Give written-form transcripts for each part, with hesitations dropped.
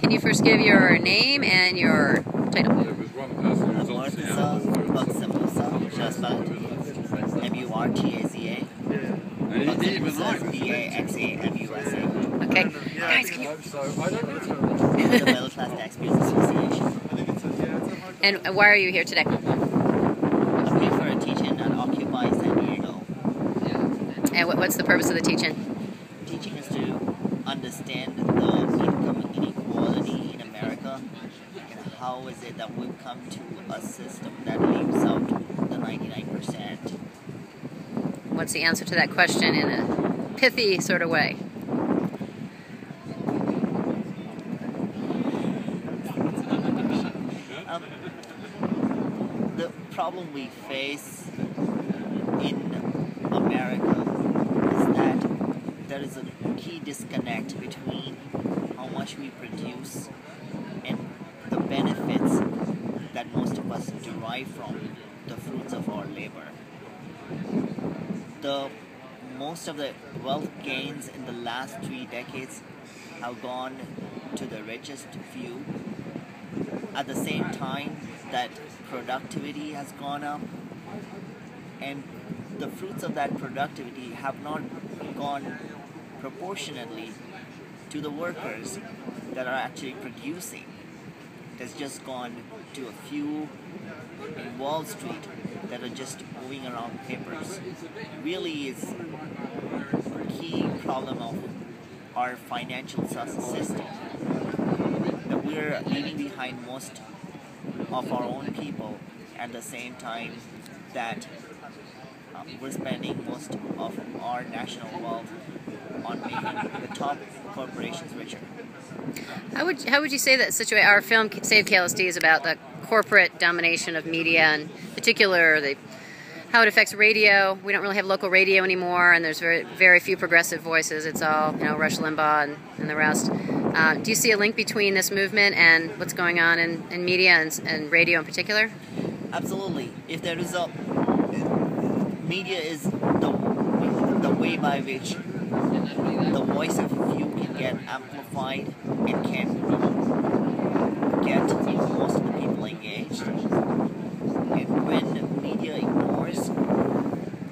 Can you first give your name and your title? MURTAZA BAXAMUSA, just spelled MURTAZA. BAXAMUSA is BAXAMUSA. Okay. Guys, can you... The Middle Class Taxpayers Assn. And why are you here today? I'm here for a teaching at Occupy San Diego. And what's the purpose of the teaching? Teaching is to understand the income inequality in America and how is it that we've come to a system that leaves out the 99%. What's the answer to that question in a pithy sort of way? The problem we face in America is that there is a key disconnect between how much we produce and the benefits that most of us derive from the fruits of our labor. Most of the wealth gains in the last 3 decades have gone to the richest few. At the same time that productivity has gone up, and the fruits of that productivity have not gone proportionately to the workers that are actually producing. It has just gone to a few in Wall Street that are just moving around papers. Really is a key problem of our financial system, that we're leaving behind most of our own people at the same time that we're spending most of our national wealth on making the top corporations richer. How would you say that situation? Our film Save KLSD is about the corporate domination of media, and in particular how it affects radio. We don't really have local radio anymore, and there's very few progressive voices. It's all, Rush Limbaugh and the rest. Do you see a link between this movement and what's going on in media and radio in particular? Absolutely. If there is media is the way by which the voice of few can get amplified and can get most of the people engaged. And when media ignores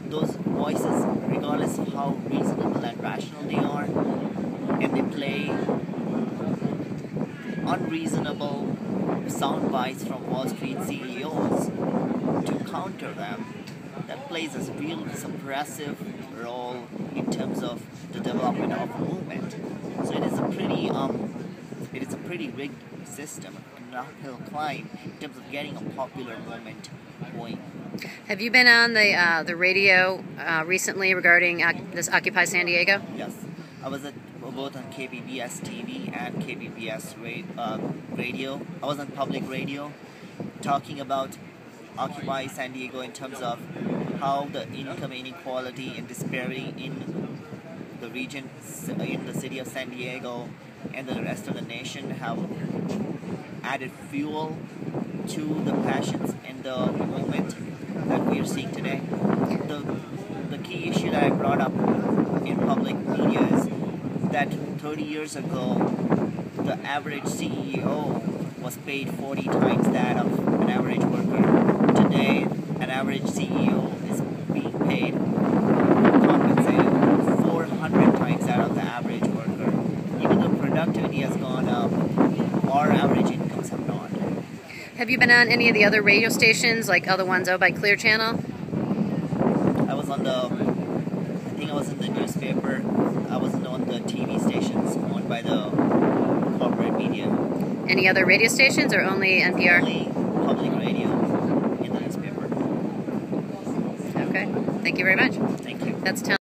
those voices, regardless of how reasonable and rational they are, and they play unreasonable sound bites from Wall Street CEOs to counter them, that plays a real suppressive role in terms of the development of a movement. So it is a pretty rigged system, an uphill climb in terms of getting a popular movement going. Have you been on the radio recently regarding this Occupy San Diego? Yes, I was both on KBBS TV and KBBS radio. I was on public radio talking about Occupy San Diego in terms of how the income inequality and disparity in the region, in the city of San Diego and the rest of the nation have added fuel to the passions and the movement that we are seeing today. The key issue that I brought up in public media is that 30 years ago, the average CEO was paid 40 times that of an average worker. Today, an average CEO is being paid, compensated 400 times that of the average worker. Even though productivity has gone up, our average incomes have not. Have you been on any of the other radio stations, like other ones owned by Clear Channel? I was on I think I was in the newspaper. I wasn't on the TV stations owned by the corporate media. Any other radio stations or only NPR? Only public radio in the newspaper. Okay. Thank you very much. Thank you. That's